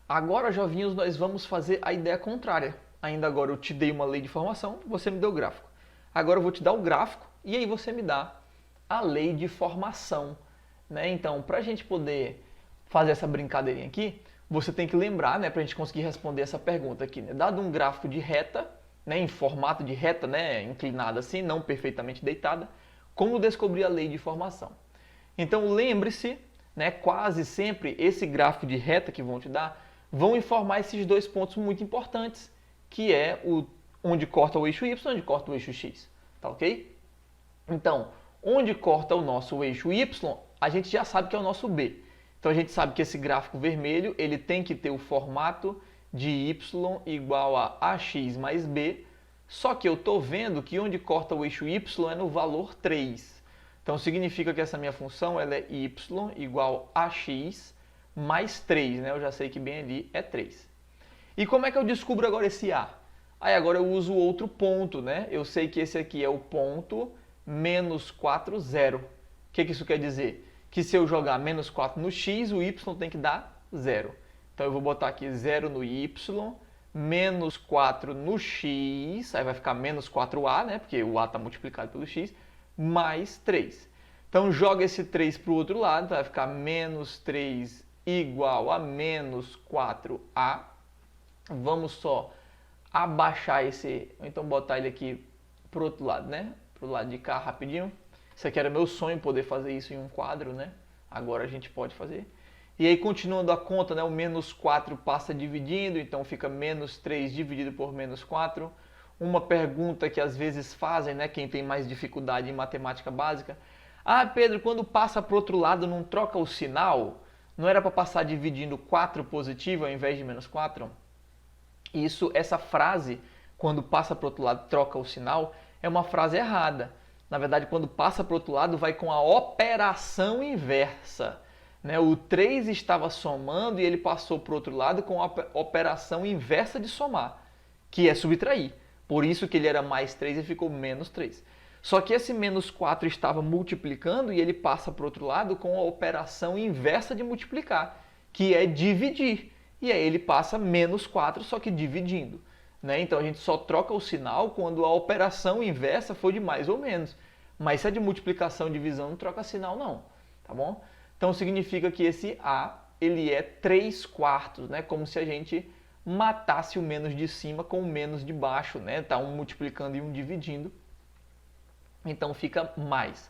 Agora, jovinhos, nós vamos fazer a ideia contrária. Ainda agora eu te dei uma lei de formação, você me deu o gráfico. Agora eu vou te dar o gráfico e aí você me dá a lei de formação. Né? Então, para a gente poder fazer essa brincadeirinha aqui, você tem que lembrar, né, para a gente conseguir responder essa pergunta aqui. Né? Dado um gráfico de reta, né, em formato de reta, né, inclinada assim, não perfeitamente deitada, como descobrir a lei de formação? Então, lembre-se, né, quase sempre esse gráfico de reta que vão te dar, vão informar esses dois pontos muito importantes, que é onde corta o eixo Y e onde corta o eixo X. Tá ok? Então, onde corta o nosso eixo Y, a gente já sabe que é o nosso B. Então, a gente sabe que esse gráfico vermelho ele tem que ter o formato de Y igual a AX mais B, só que eu estou vendo que onde corta o eixo Y é no valor 3. Então, significa que essa minha função ela é y igual a x mais 3. Né? Eu já sei que bem ali é 3. E como é que eu descubro agora esse a? Aí agora eu uso outro ponto. Né? Eu sei que esse aqui é o ponto menos 4, 0. O que isso quer dizer? Que se eu jogar menos 4 no x, o y tem que dar 0. Então eu vou botar aqui 0 no y, menos 4 no x, aí vai ficar menos 4a, né? Porque o a está multiplicado pelo x, mais 3. Então, joga esse 3 para o outro lado, vai ficar menos 3 igual a menos 4a. Vamos só abaixar esse, ou então botar ele aqui para o outro lado, né? Para o lado de cá rapidinho. Isso aqui era meu sonho, poder fazer isso em um quadro, né? Agora a gente pode fazer. E aí, continuando a conta, né? O menos 4 passa dividindo, então fica menos 3 dividido por menos 4. Uma pergunta que às vezes fazem, né, quem tem mais dificuldade em matemática básica. Ah, Pedro, quando passa para o outro lado não troca o sinal? Não era para passar dividindo 4 positivo ao invés de menos 4? Essa frase, quando passa para o outro lado troca o sinal, é uma frase errada. Na verdade, quando passa para o outro lado vai com a operação inversa. Né? O 3 estava somando e ele passou para o outro lado com a operação inversa de somar, que é subtrair. Por isso que ele era mais 3 e ficou menos 3. Só que esse menos 4 estava multiplicando e ele passa para o outro lado com a operação inversa de multiplicar, que é dividir. E aí ele passa menos 4, só que dividindo. Né? Então a gente só troca o sinal quando a operação inversa for de mais ou menos. Mas se é de multiplicação e divisão, não troca sinal não. Tá bom? Então significa que esse A ele é 3/4, né? Como se a gente matasse o menos de cima com o menos de baixo, né? Tá um multiplicando e um dividindo. Então fica mais.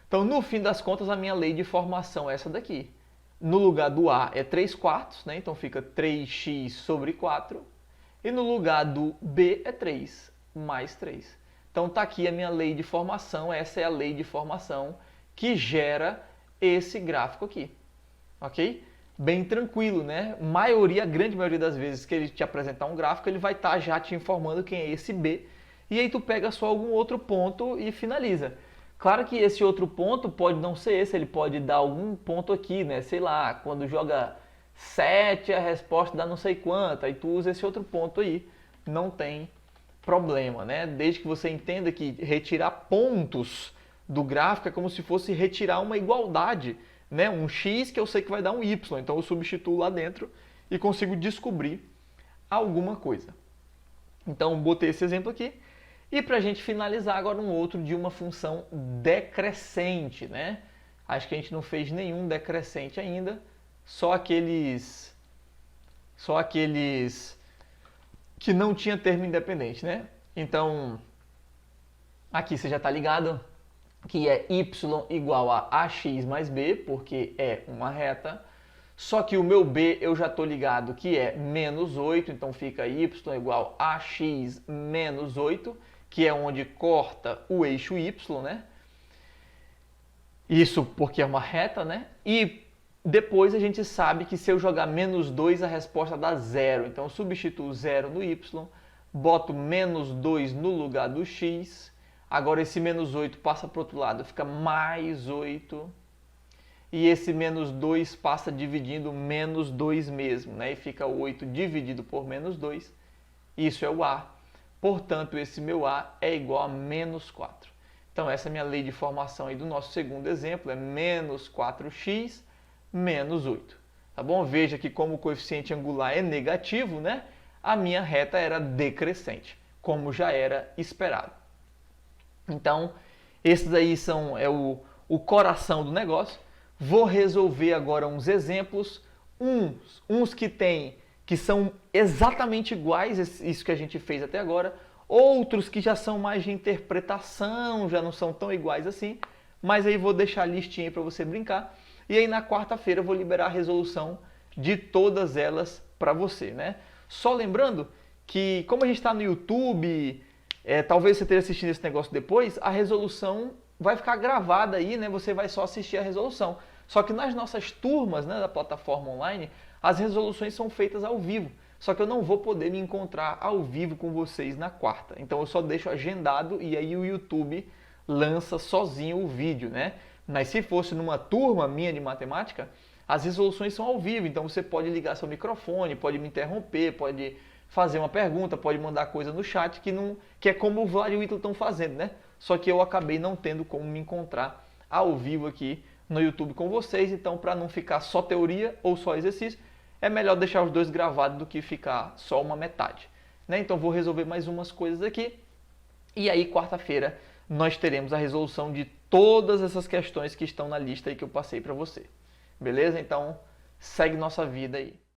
Então no fim das contas a minha lei de formação é essa daqui. No lugar do A é 3/4, né? Então fica 3x sobre 4. E no lugar do B é 3 mais 3. Então tá aqui a minha lei de formação. Essa é a lei de formação que gera esse gráfico aqui. Ok? Bem tranquilo, né? A grande maioria das vezes que ele te apresentar um gráfico, ele vai estar já te informando quem é esse B. E aí tu pega só algum outro ponto e finaliza. Claro que esse outro ponto pode não ser esse, ele pode dar algum ponto aqui, né? Sei lá, quando joga 7 a resposta dá não sei quanto, aí tu usa esse outro ponto aí. Não tem problema, né? Desde que você entenda que retirar pontos do gráfico é como se fosse retirar uma igualdade. Né? Um x que eu sei que vai dar um y, então eu substituo lá dentro e consigo descobrir alguma coisa. Então, botei esse exemplo aqui. E para a gente finalizar agora um outro de uma função decrescente. Né? Acho que a gente não fez nenhum decrescente ainda, só aqueles que não tinha termo independente. Né? Então, aqui você já está ligado que é y igual a ax mais b, porque é uma reta. Só que o meu b eu já estou ligado que é menos 8, então fica y igual a ax menos 8, que é onde corta o eixo y, né? Isso porque é uma reta, né? E depois a gente sabe que se eu jogar menos 2, a resposta dá 0. Então eu substituo 0 no y, boto menos 2 no lugar do x. Agora esse menos 8 passa para o outro lado, fica mais 8. E esse menos 2 passa dividindo menos 2 mesmo, né? E fica 8 dividido por menos 2. Isso é o A. Portanto, esse meu A é igual a menos 4. Então essa é a minha lei de formação aí do nosso segundo exemplo, é menos 4x menos 8. tá bom? Veja que como o coeficiente angular é negativo, né? A minha reta era decrescente, como já era esperado. Então, esses aí é o coração do negócio. Vou resolver agora uns exemplos, uns que são exatamente iguais, isso que a gente fez até agora, outros que já são mais de interpretação, já não são tão iguais assim, mas aí vou deixar a listinha para você brincar. E aí na quarta-feira eu vou liberar a resolução de todas elas para você, né? Só lembrando que como a gente está no YouTube, talvez você esteja assistindo esse negócio depois, a resolução vai ficar gravada aí, né? Você vai só assistir a resolução. Só que nas nossas turmas, né, da plataforma online, as resoluções são feitas ao vivo. Só que eu não vou poder me encontrar ao vivo com vocês na quarta. Então eu só deixo agendado e aí o YouTube lança sozinho o vídeo, né? Mas se fosse numa turma minha de matemática, as resoluções são ao vivo. Então você pode ligar seu microfone, pode me interromper, pode fazer uma pergunta, pode mandar coisa no chat que é como o Vlad e o Ítalo estão fazendo, né? Só que eu acabei não tendo como me encontrar ao vivo aqui no YouTube com vocês. Então, para não ficar só teoria ou só exercício, é melhor deixar os dois gravados do que ficar só uma metade, né? Então vou resolver mais umas coisas aqui e aí quarta-feira nós teremos a resolução de todas essas questões que estão na lista aí que eu passei para você. Beleza? Então segue nossa vida aí.